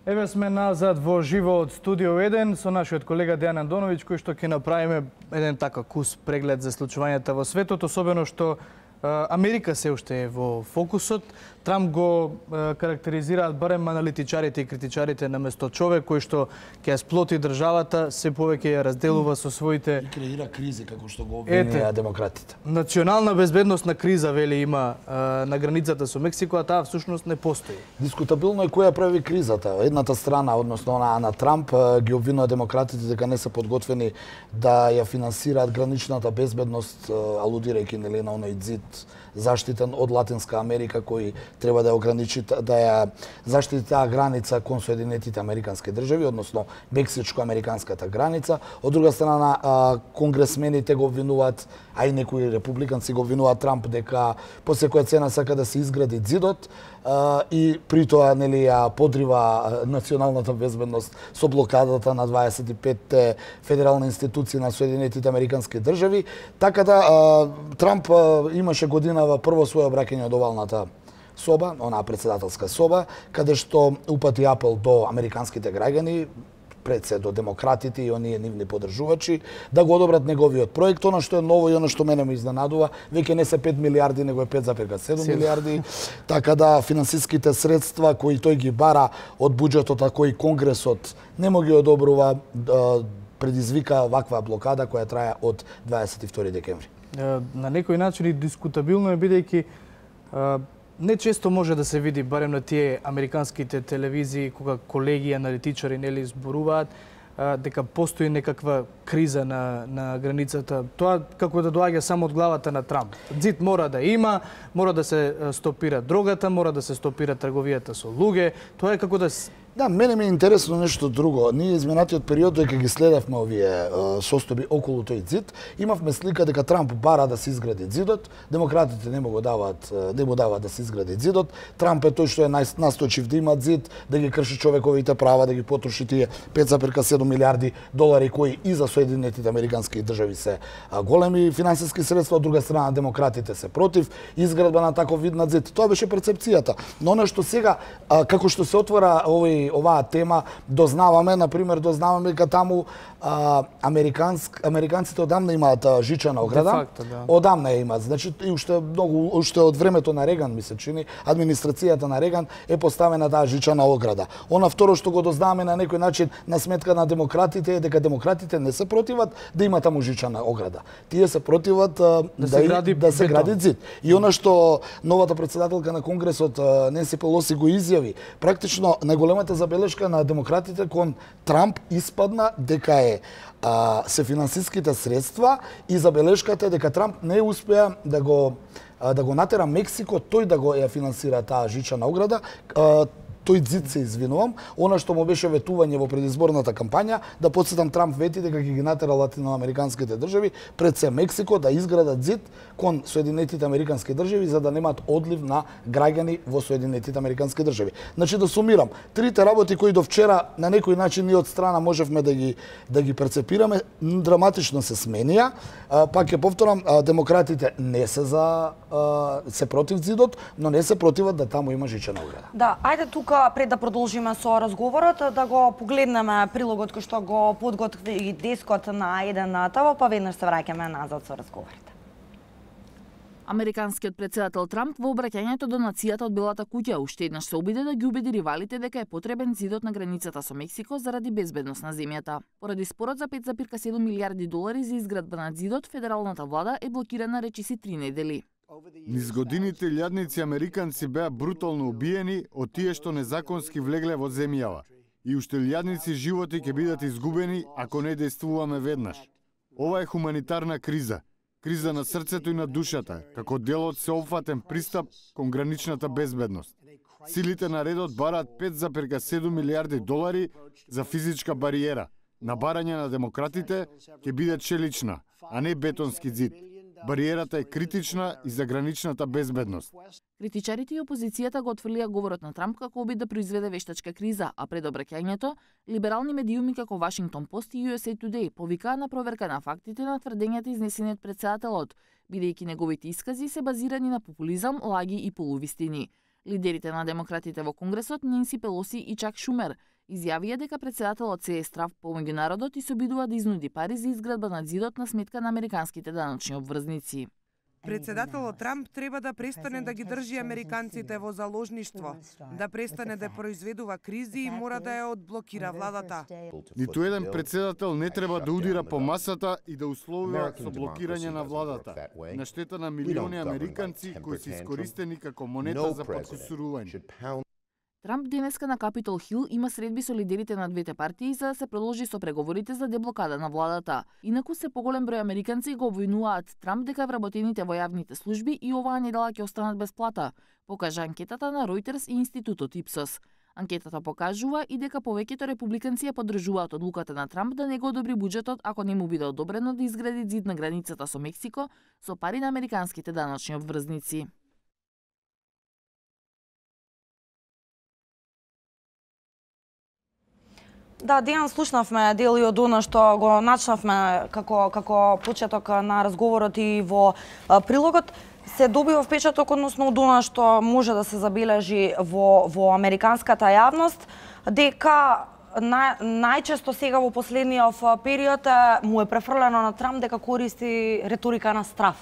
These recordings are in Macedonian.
Еве сме назад во живо од Студио 1 со нашиот колега Дејан Андоновиќ, кој што ќе направиме еден така кус преглед за случувањата во светот, особено што Америка се уште е во фокусот. Трамп го карактеризираат барем аналитичарите и критичарите наместо човек кој што ќе сплоти државата, се повеќе ја разделува со своите и креира кризи како што го обвинија демократите. Национална безбедносна криза вели има на границата со Мексико, а таа всушност не постои. Дискутабилно е која прави кризата. Едната страна, односно онаа на Трамп, ги обвинува демократите дека не се подготвени да ја финансираат граничната безбедност, алудирајќи нели на оној зид заштитен од Латинска Америка кој треба да ја ограничи, да ја заштити таа граница кон Соединетите Американски држави, односно Мексичко-американската граница. Од друга страна, конгресмените го обвинуваат, а и некои републиканци го обвинуваат Трамп дека по секоја цена сака да се изгради зидот и при тоа нели ја подрива националната безбедност со блокадата на 25 федерални институции на Соединетите Американски држави. Така да Трамп имаше годинава прво свое обраќање од овалната соба, онаа председателска соба, каде што упати апел до американските граѓани, пред се до демократите и оние нивни поддржувачи, да го одобрат неговиот проект. Она што е ново и она што мене ме изненадува, веќе не се 5 милиарди, него е 5,7 милиарди. Така да финансиските средства кои тој ги бара од буџетот, а кои Конгресот не му ги одобрува, предизвика ваква блокада која трае од 22 декември. На некој начин и дискутабилно е, бидејќи не често може да се види, барем на тие американските телевизии, кога колеги аналитичари нели зборуваат дека постои некаква криза на границата. Тоа како да доаѓа само од главата на Трамп. Зид мора да има, мора да се стопира дрогата, мора да се стопира трговијата со луѓе. Тоа е како да... Да, мене ми е интересно нешто друго. Ние изминатиот период, дека ги следевме овие состојби околу тој зид, имавме слика дека Трамп бара да се изгради зидот, демократите не му даваат да се изгради зидот. Трамп е тој што е настојчив да има зид, да ги крши човековите права, да ги потроши тие 5,7 милиарди долари кои и за Соединетите Американски држави се големи финансиски средства, од друга страна демократите се против изградба на таков вид на зид. Тоа беше перцепцијата. Но она што сега како што се отвора оваа тема, дознаваме дека таму американците одамна имаат жичана ограда. Одамна ја имаат. Значи и уште од времето на Реган, ми се чини, администрацијата на Реган е поставена таа жичана ограда. Она второ што го дознаваме на некој начин на сметка на демократите е дека демократите не се противат да има таму жичана ограда. Тие се противат да се гради зид. И она што новата председателка на Конгресот Ненси Пелоси го изјави, практично најголемата забелешка на демократите кон Трамп испадна дека се финансиските средства и забелешката е дека Трамп не успеа да го натера Мексико тој да го ја финансира таа жичана ограда. Тој зид, се извинувам, она што му беше ветување во предизборната кампања, да подсетам, Трамп вети дека ќе ги натера латиноамериканските држави, пред се Мексико, да изградат зид кон Соединетите Американски држави за да немаат одлив на граѓани во Соединетите Американски држави. Значи да сумирам, трите работи кои до вчера на некој начин ние од страна можевме да ги перцепираме, драматично се сменија. Пак ќе повторам, демократите не се против зидот, но не се противат да таму има жичена ограда. Да, ајде тука пред да продолжиме со разговорот, да го погледнеме прилогот кој што го подготви дескот на 1 ТВ, па веднаш се враќаме назад со разговорите. Американскиот председател Трамп во обраќањето до нацијата од Белата куќа уште еднаш се обиде да ги убеди ривалите дека е потребен зидот на границата со Мексико заради безбедност на земјата. Поради спорот за 5,7 милиарди долари за изградба на зидот, федералната влада е блокирана речиси 3 недели. Низ годините илјадници американци беа брутално убиени од тие што незаконски влегле во земјава. И уште илјадници животи ќе бидат изгубени ако не действуваме веднаш. Ова е хуманитарна криза. Криза на срцето и на душата, како дел од сеопфатен пристап кон граничната безбедност. Силите на редот бараат 5,7 милиарди долари за физичка бариера. На барање на демократите ќе биде челична, а не бетонски зид. Бариерата е критична и за граничната безбедност. Критичарите и опозицијата го отфрлија говорот на Трамп како обид да произведе вештачка криза, а пред обраќањето, либерални медиуми како Washington Post и USA Today повикаа на проверка на фактите на тврдењата изнесени од председателот, бидејќи неговите искази се базирани на популизам, лаги и полувистини. Лидерите на демократите во Конгресот, Ненси Пелоси и Чак Шумер, Изјавија дека председателот се е страв помеѓу народот и се обидува да изнуди пари за изградба на зидот на сметка на американските даночни обврзници. Председателот Трамп треба да престане да ги држи американците во заложништво, да престане да произведува кризи и мора да ја одблокира владата. Ниту еден председател не треба да удира по масата и да условува со блокирање на владата, на штета на милиони американци кои се искористени како монета за подкусурување. Трамп денеска на Капитол Хил има средби со лидерите на двете партии за да се продолжи со преговорите за деблокада на владата. Инаку се поголем број американци го обвинуваат Трамп дека вработените во јавните служби и оваа недела ќе останат без плата, покажа анкетата на Reuters и институтот Ipsos. Анкетата покажува и дека повеќето републиканци ја поддржуваат одлуката на Трамп да не го одобри буџетот ако не му биде одобрено да изгради зид на границата со Мексико со пари на американските даночни обврзници. Да, Дејан, слушнавме дели од она што го начнавме како почеток на разговорот и во прилогот. Се добива впечаток, односно од она што може да се забележи во американската јавност, дека најчесто сега во последниот период му е префрлено на Трамп дека користи реторика на страв.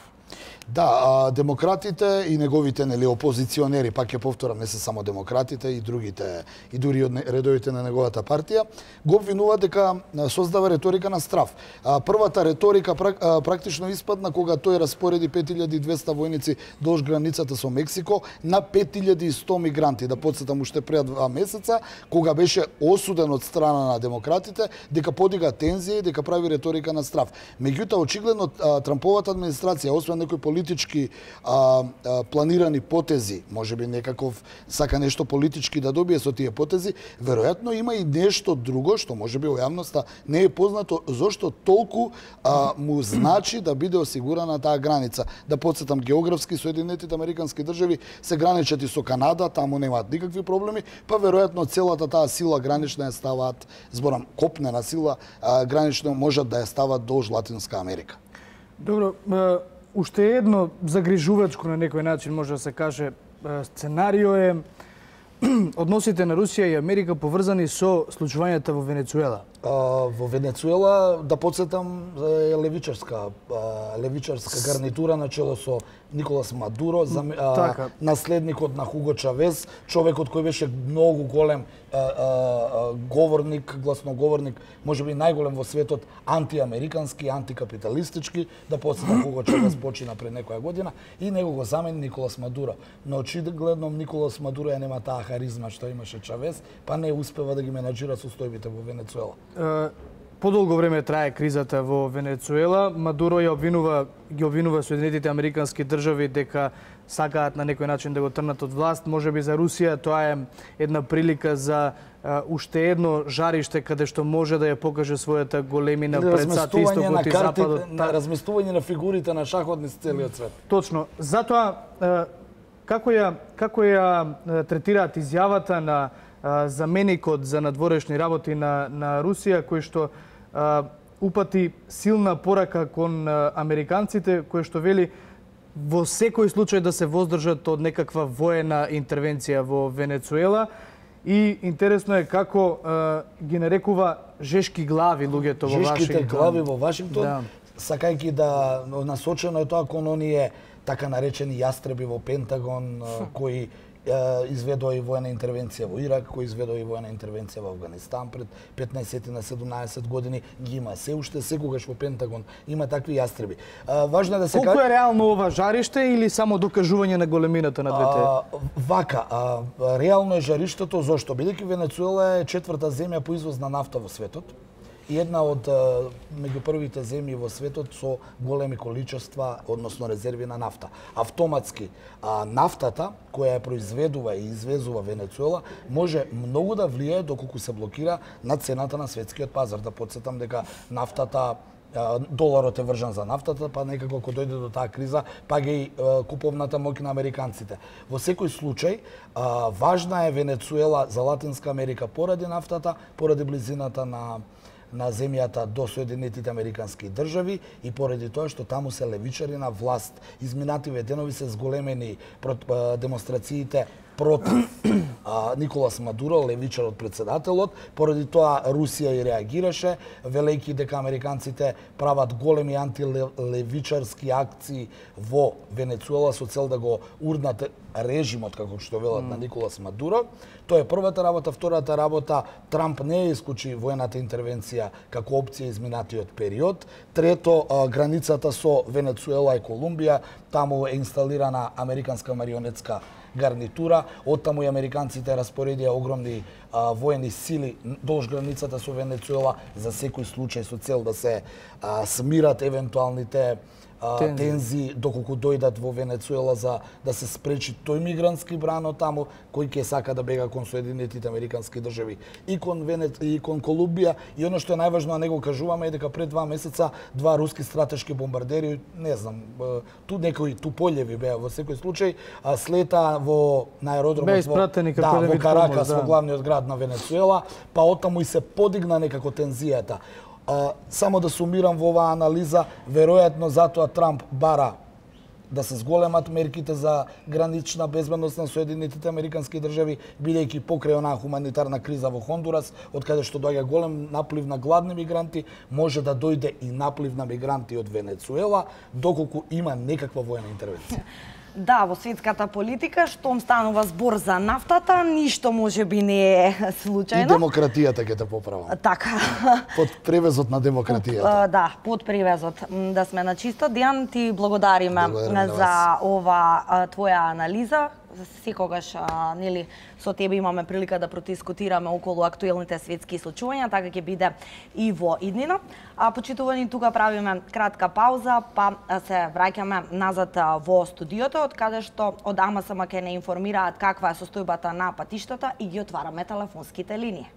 Да, демократите и неговите опозиционери, пак ќе повторам, не се само демократите и другите, и дури од редовите на неговата партија, го обвинуваат дека создава реторика на страв. Првата реторика практично испадна кога тој распореди 5200 војници долж границата со Мексико на 5100 мигранти. Да подсетам, уште пред 2 месеца, кога беше осуден од страна на демократите дека подига тензија и дека прави реторика на страв. Меѓутоа, очигледно Трамповата администрација, освен некои политички планирани потези, можеби некаков сака нешто политички да добие со тие потези, веројатно има и нешто друго што можеби во јавноста не е познато зошто толку му значи да биде осигурана таа граница. Да подсетам, географски Соединетите Американски држави се граничат и со Канада, таму немаат никакви проблеми, па веројатно целата таа сила гранична ја ставаат, зборам, копнена сила гранична можат да ја стават долж Латинска Америка. Добро, уште едно загрижувачко на некој начин може да се каже сценарио е односите на Русија и Америка поврзани со случувањата во Венецуела. Во Венецуела, да подсетам, е левичарска гарнитура на чело со Николас Мадуро, наследникот на Хуго Чавес, човекот кој беше многу голем говорник, гласноговорник, можеби најголем во светот, антиамерикански, антикапиталистички. Да подсетам, Хуго Чавес почина пред некоја година и него го замени Николас Мадуро. Но очигледно Николас Мадуро ја нема таа харизма што имаше Чавес, па не успева да ги менаџира состојбите во Венецуела. Подолго време трае кризата во Венецуела. Мадуро ги обвинува Соединетите Американски држави дека сакаат на некој начин да го трнат од власт. Можеби за Русија тоа е една прилика за уште едно жариште каде што може да ја покаже својата големина пред сад истокот и западот. Разместување на фигурите на шахот низ целиот свет. Точно. Затоа како ја третираат изјавата на заменикот за надворешни работи на Русија, кој што упати силна порака кон американците, кој што вели во секој случај да се воздржат од некаква воена интервенција во Венецуела. И интересно е како ги нарекува жешки глави луѓето во Вашингтон. Жешките глави во Вашингтон, сакајќи да насочено е тоа кон оние така наречени јастреби во Пентагон, кои изведува и воена интервенција во Ирак, кој изведува и воена интервенција во Афганистан пред 15 на 17 години, ги има се уште секогаш во Пентагон, има такви јастреби. Важно е да се колку е реално ова жариште или само докажување на големината на двете? Вака, реално е жариштето, зошто? Бидејќи Венецуела е четврта земја по извоз на нафта во светот и една од меѓу првите земји во светот со големи количества, односно резерви на нафта. Автоматски, нафтата која ја произведува и извезува Венецуела може многу да влијае доколку се блокира на цената на светскиот пазар. Да подсетам дека нафтата, доларот е вржан за нафтата, па некако кога дојде до таа криза, па ги куповната моќ на американците. Во секој случај, важна е Венецуела за Латинска Америка поради нафтата, поради близината на земјата до Соединетите Американски држави и поради тоа што таму се левичари на власт. Изминативе денови се зголемени демонстрациите против Николас Мадуро, левичарот председателот. Поради тоа Русија и реагираше, велејќи дека американците прават големи антилевичарски акции во Венецуела со цел да го урнат режимот, како што велат, на Николас Мадуро. Тоа е првата работа. Втората работа, Трамп не исклучи воената интервенција како опција изминатиот период. Трето, границата со Венецуела и Колумбија, таму е инсталирана американска марионетска гарнитура, оттаму и американците распоредија огромни воени сили долж границата со Венецуела за секој случај со цел да се смират евентуалните тензии доколку дојдат во Венецуела за да се спречи тој мигрантски бран од таму кој ќе сака да бега кон Соединетите американски држави и кон Колумбија. И оно што е најважно, а не го кажуваме, е дека пред 2 месеца 2 руски стратешки бомбардери, не знам, ту некои туполеви беа во секој случај, слета на аеродромот во Каракас, во главниот град на Венецуела, па оттаму и се подигна некако тензијата. Само да сумирам во оваа анализа, веројатно затоа Трамп бара да се зголемат мерките за гранична безбедност на Соединетите американски држави, бидејќи покрај онаа хуманитарна криза во Хондурас, од каде што доаѓа голем наплив на гладни мигранти, може да дојде и наплив на мигранти од Венецуела, доколку има некаква воена интервенција. Да, во светската политика, штом станува збор за нафтата, ништо можеби не е случајно. И демократијата ќе те поправам. Така. Под превезот на демократијата. Да, под превезот. Да сме на чисто. Дијан, ти благодариме за ова твоја анализа. Секогаш нели со тебе имаме прилика да продискутираме околу актуелните светски случувања, така ќе биде и во иднина. Почитувани, тука правиме кратка пауза, па се враќаме назад во студиото, од каде што од АМСМ ќе не информираат каква е состојбата на патиштата и ги отвараме телефонските линии.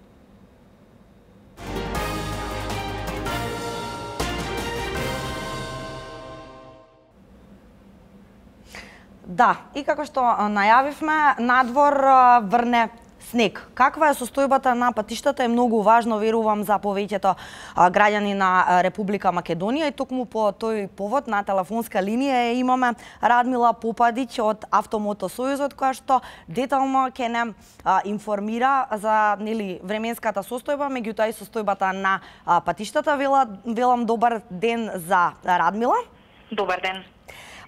Да, и како што најавивме, надвор врне снег. Каква е состојбата на патиштата е многу важно, верувам, за повеќето граѓани на Република Македонија, и токму по тој повод на телефонска линија имаме Радмила Попадиќ од Автомото Сојузот, која што детално ќе не информира за временската состојба, меѓутоа и состојбата на патиштата. Велам добар ден за Радмила. Добар ден.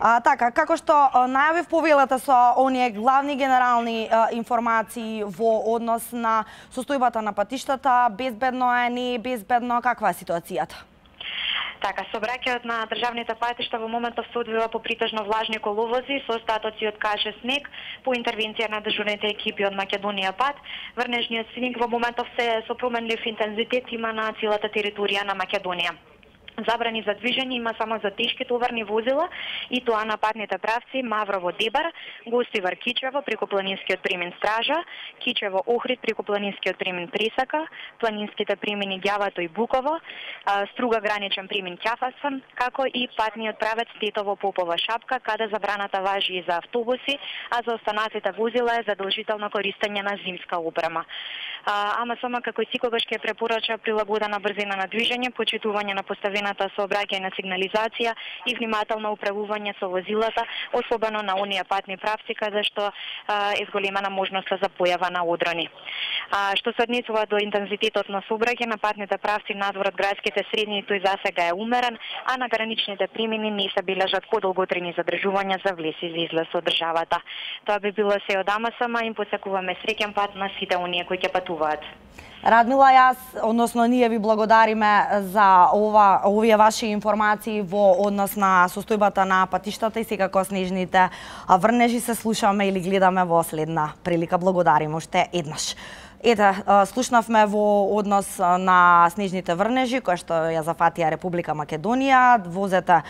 Така, како што најавив, повелете со оние главни генерални информации во однос на состојбата на патиштата, безбедно е, не е безбедно, каква е ситуацијата? Така, сообраќајот на државните патишта во моментов се одвива по притежно влажни коловози со остатоци од каше снег по интервенција на дежурните екипи од Македонија Пат. Врнежниот снег во моментов се со променлив интензитет има на целата територија на Македонија. Забрани за движење има само за тешки товарни возила, и тоа на патните правци Маврово-Дебар, Гостивар-Кичево преку планинскиот премин Стража, Кичево-Охрид преку планинскиот премин Пресака, планинските премини Ѓавато и Буково, Струга граничен премин Ќафарсан, како и патниот правец Тетово-Попова Шапка, каде забраната важи и за автобуси, а за останатите возила е задолжително користење на зимска опрема. АМСМ како и секогаш ќе препорача прилагодена брзина на движење, почитување на поставената сообраќајна сигнализација и внимателно управување со возилата, особено на оние патни правци каде што е зголемена можноста за појава на одрони. Што се однесува до интензитетот на сообраќај на патните правци надвор од градските средини, тој засега е умерен, а на граничните премини не се бележат подолготрени задржувања за влез и за излез од државата. Тоа би било се од АМСМ, им посакуваме среќен пат на сите оние кои ќе патуваат. Радмила, јас, односно ние ви благодариме за овие ваши информации во однос на состојбата на патиштата и секако снежните врнежи се слушаме или гледаме во следна прилика. Благодариме уште еднаш. Ете, слушнавме во однос на снежните врнежи, која што ја зафатија Република Македонија. Возете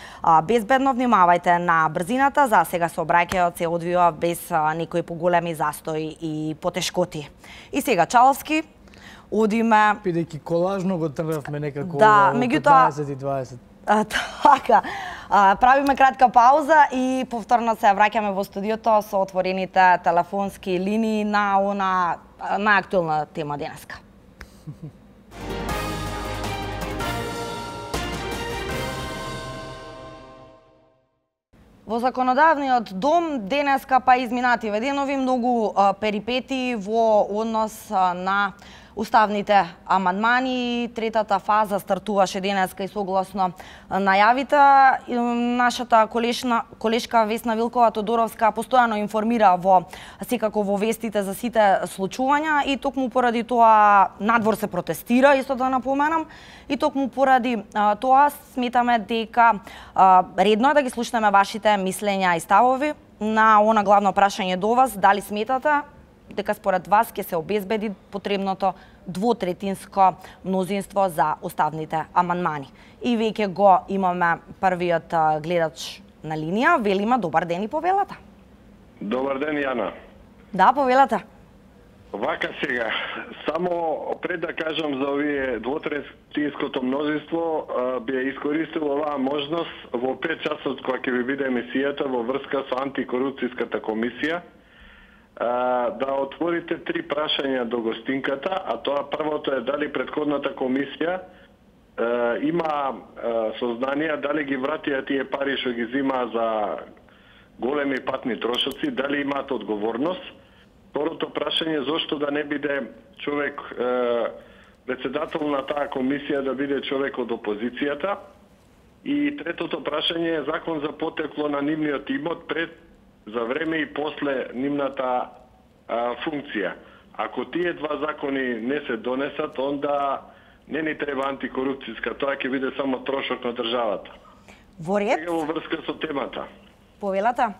безбедно, внимавајте на брзината, за сега сообраќајот се одвива без некои поголеми застои и потешкоти. И сега Чаловски, одиме... Бидејќи колажно го трнавме некако да, меѓутоа 15 и 20. Така, правиме кратка пауза и повторно се враќаме во студиото со отворените телефонски линии на она најактуелна тема денеска. Во законодавниот дом денеска па изминативе денови многу перипети во однос на уставните амандмани. Третата фаза стартуваше денеска и согласно најавите. Нашата колешка Весна Вилкова-Тодоровска постојано информира секако во вестите за сите случувања и токму поради тоа надвор се протестира, исто да напоменам, и токму поради тоа сметаме дека редно е да ги слушнеме вашите мислења и ставови на она главно прашање до вас, дали сметате дека според вас ќе се обезбеди потребното двотретинско мнозинство за уставните амандмани. И веќе го имаме првиот гледач на линија. Велима, добар ден и повелата. Добар ден, Јана. Да, повелата. Вака сега, само пред да кажам за овие двотретинското мнозинство, би ја искористил оваа можност во 5 часот кога ќе ви биде емисијата во врска со антикорупцијската комисија, да отворите 3 прашања до гостинката, а тоа првото е дали претходната комисија има сознанија дали ги вратија тие пари што ги зима за големи патни трошоци, дали имаат одговорност. Второто прашање, зошто да не биде човек председател на таа комисија да биде човек од опозицијата. И третото прашање е закон за потекло на нивниот имот пред, за време и после нивната функција. Ако тие два закони не се донесат, онда не ни треба антикорупцијска, тоа ќе биде само трошок на државата. Во ред? Сега во врска со темата. Повелата?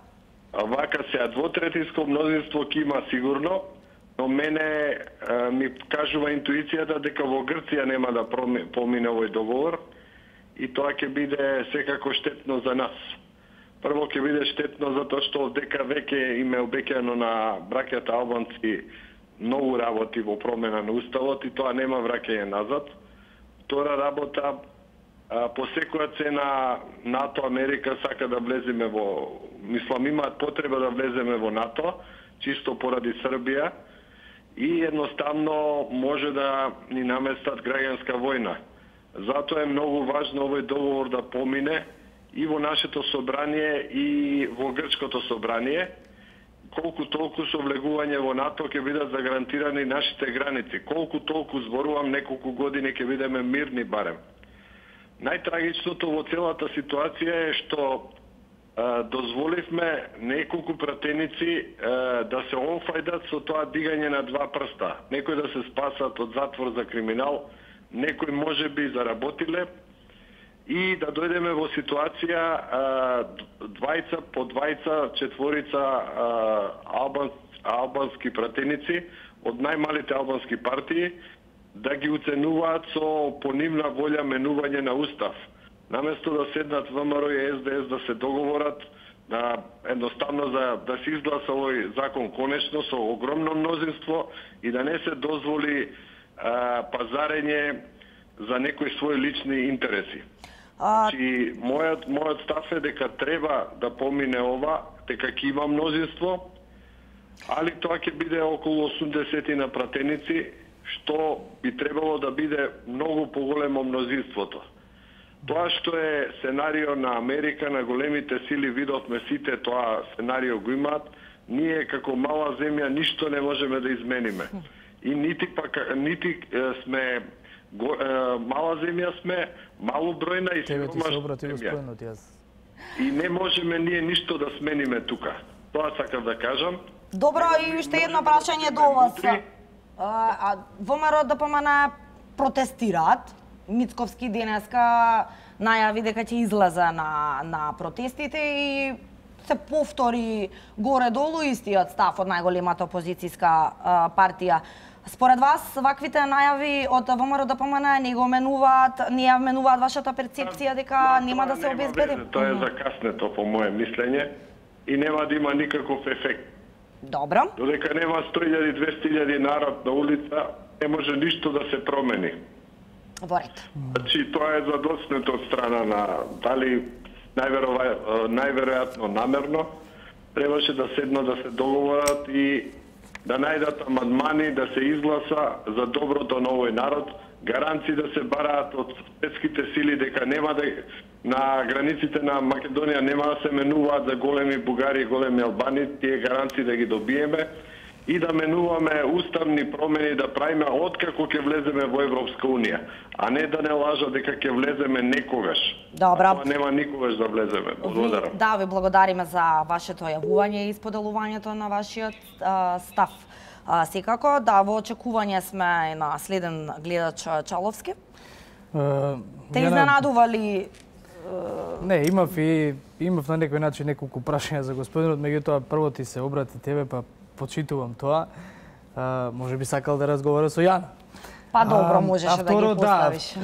Вака сега, двотретинско мнозинство ќе има сигурно, но мене ми кажува интуицијата дека во Грција нема да помине овој договор и тоа ќе биде секако штетно за нас. Прво ќе биде штетно затоа што дека веќе им е обеќано на браќата албанци многу работи во промена на уставот и тоа нема враќање назад. Втора работа, по секоја цена НАТО, Америка сака да влеземе во, мислам имаат потреба да влеземе во НАТО, чисто поради Србија и едноставно може да ни наместат граѓанска војна. Затоа е многу важно овој договор да помине и во нашето собрание и во грчкото собрание. Колку толку со влегување во НАТО ќе бидат загарантирани нашите граници. Колку толку, зборувам, неколку години ќе бидеме мирни барем. Најтрагичното во целата ситуација е што дозволивме неколку пратеници да се онфајдат со тоа дигање на 2 прста. Некои да се спасат од затвор за криминал, некои можеби заработиле и да дојдеме во ситуација двајца по двајца, четворица албански пратеници од најмалите албански партии да ги уценуваат со по нивна волја менување на устав. Наместо да седнат ВМРО и СДС да се договорат, да едноставно да се изгласа овој закон конечно со огромно мнозинство и да не се дозволи пазарење за некои своји лични интереси. Значи, мојот став е дека треба да помине ова, дека ќе има мнозинство, али тоа ќе биде околу 80 на пратеници, што би требало да биде многу поголемо мнозинството. Тоа што е сценарио на Америка, на големите сили, видовме сите тоа сценарио го имаат, ние како мала земја ништо не можеме да измениме. И нити сме мала земја сме, малобројна и сиромашна земја. И не можеме ние ништо да смениме тука. Тоа сакам да кажам. Добро, и уште едно прашање до вас. ВМРО ДПМН протестираат. Мицковски денеска најави дека ќе излезе на протестите и се повтори горе-долу истиот став од најголемата опозицијска партија. Според вас, ваквите најави од ВМРО ДПМН не ја менуваат вашата перцепција дека нема да се обезбеди? Тоа е закаснето по моје мислење и нема да има никаков ефект. Добро. Додека нема 100.000, 200.000 народ на улица, не може ништо да се промени. Во ред. Значи, тоа е задоцнето од страна на дали најверојатно намерно требаше да седнат да се договорат и да најдат амандмани да се изгласа за доброто на овој народ, гаранции да се бараат од светските сили дека нема да на границите на Македонија нема да се менуваат за големи бугари и големи албани, тие гаранции да ги добиеме и да менуваме уставни промени да правиме откако ќе влеземе во Европска Унија, а не да не лажат дека ќе влеземе некогаш. Добра. Тоа нема никогаш да влеземе. Благодарам. Да, ви благодариме за вашето јавување и споделувањето на вашиот став. Секако, да, во очекување сме на следен гледач Чаловски. Те изненадува ли? Не, имав на некој начин неколку прашања за господинот, меѓутоа прво ти се обрати тебе, па почитувам тоа. Може би сакал да разговара со Јана. Па добро, можеше да ги поставиш.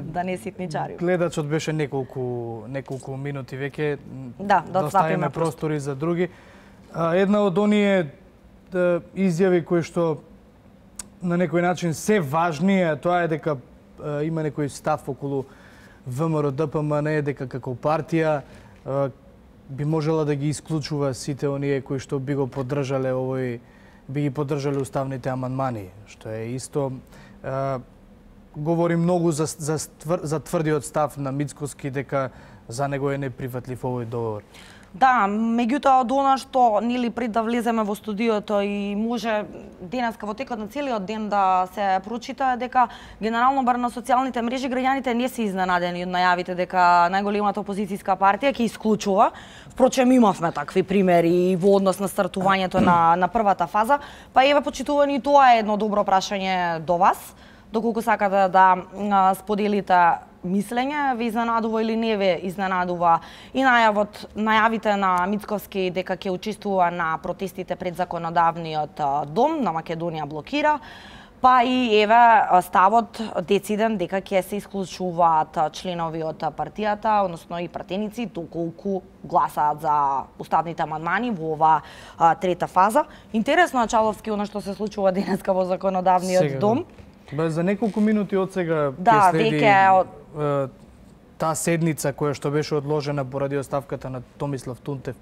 Да не ситничари. Гледачот беше неколку минути веќе. Да оставиме простори за други. Една од оние изјави кои што на некој начин се важни, тоа е дека има некој став околу ВМРО ДПМН, дека како партија би можела да ги исклучува сите оние кои што би го поддржале би ги поддржале уставните амандмани, што е исто говори многу за тврдиот став на Мицкоски дека за него е неприфатлив овој договор. Да, меѓутоа од она што нели пред да влеземе во студиото и може денеска во текот на целиот ден да се прочита дека генерално бар на социјалните мрежи граѓаните не се изненадени од најавите дека најголемата опозицијска партија ќе исклучува. Впрочем имавме такви примери во однос на стартувањето на првата фаза, па еве почитувани, тоа е едно добро прашање до вас. Доколку сакате да споделите мислење, ви изненадува или не ви изненадува и најавите на Мицковски дека ќе учествува на протестите пред законодавниот дом на Македонија блокира, па и еве ставот дециден дека ќе се исклучуваат членови од партијата, односно и пратеници, доколку гласаат за уставните амандмани во ова трета фаза. Интересно е, Чаловски, она што се случува денеска во законодавниот дом. За неколку минути од сега ќе следи таа седница која што беше одложена поради оставката на Томислав Тунтев,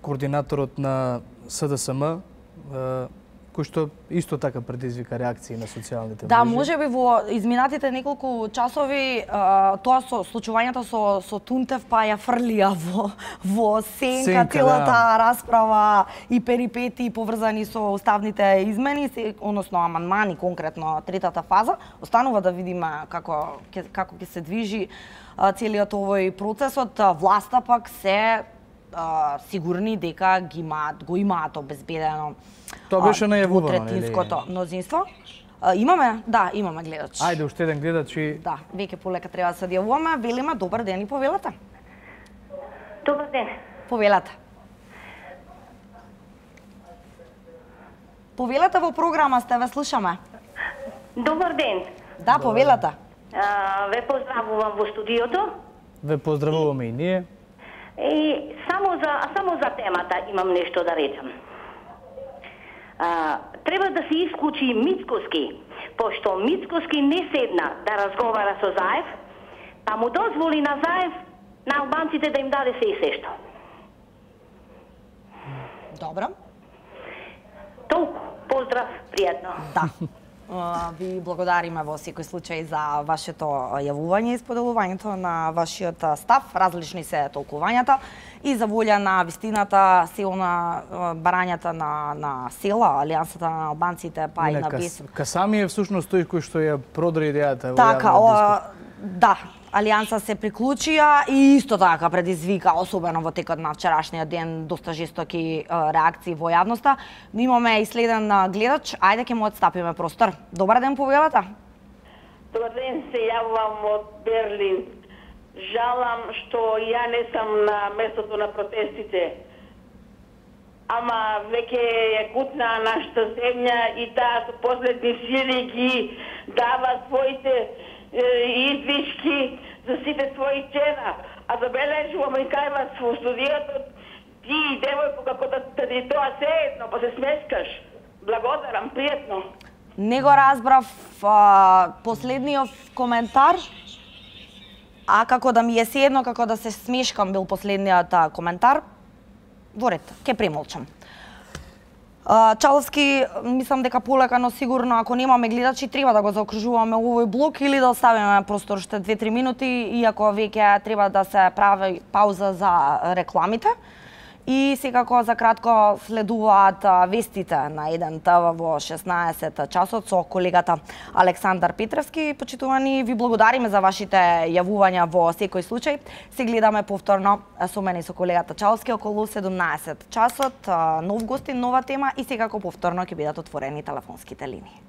координаторот на СДСМ, кој што исто така предизвика реакции на социјалните мрежи. Да, можеби во изминатите неколку часови тоа со случувањето со Тунтев па ја фрлија во сенка целата расправа и перипети поврзани со уставните измени, односно амандмани, конкретно третата фаза. Останува да видиме како ќе се движи целиот овој процесот. Власта пак се сигурни дека го имаат обезбедено. Тоа беше најавувано, третинското мнозинство. Имаме гледач. Ајде, уште еден гледач и... Да, веќе полека треба да се јавуваме. Велиме, добар ден и повелете. Добар ден. Повелете. Повелете во програма, сте, ве слушаме. Добар ден. Да, повелете. Ве поздравувам во студиото. Ве поздравуваме и ние. И само за темата имам нешто да речам. Треба да се исклучи Мицкоски, пошто Мицкоски не седна да разговара со Заев, па му дозволи на Заев на албанците да им даде се и сешто. Добро. Толку. Поздрав, пријатно. Да. Ви благодариме во секој случај за вашето јавување и споделувањето на вашиот став. Различни се толкувањата и за волја на вистината, барањата на села, Алијансата на албанците, па и на БЕС. Касамиев всушност тој кој што ја продри идејата. Така, да. Алијанса се приклучија и исто така предизвика, особено во текот на вчерашниот ден, доста жестоки реакции во јавноста. Имаме и следен гледач, ајде ќе му отстапиме простор. Добар ден, повелата. Добар ден, се јавувам од Берлин. Жалам што ја не сам на местото на протестите. Ама веќе е кутна нашата земја и таа со последни сили ги дава своите извишки за сите своји чена. А забележувам и кај вас во студиото, ти и девојко како да ти тоа се едно, па се смескаш. Благодарам, пријатно. Не го разбрав последниот коментар, а како да ми е се едно, како да се смешкам бил последниот коментар. Во ред, ќе премолчам. Чаловски, мислам дека полека, но сигурно ако немаме гледачи, треба да го заокружуваме овој блок или да оставиме простор уште 2-3 минути, иако веќе треба да се прави пауза за рекламите. И секако за кратко следуваат вестите на 1 ТВ во 16 часот со колегата Александар Петревски. Почитувани, ви благодариме за вашите јавувања во секој случај. Се гледаме повторно со мене и со колегата Чаловски околу 17 часот. Нов гостин, нова тема и секако повторно ќе бидат отворени телефонските линии.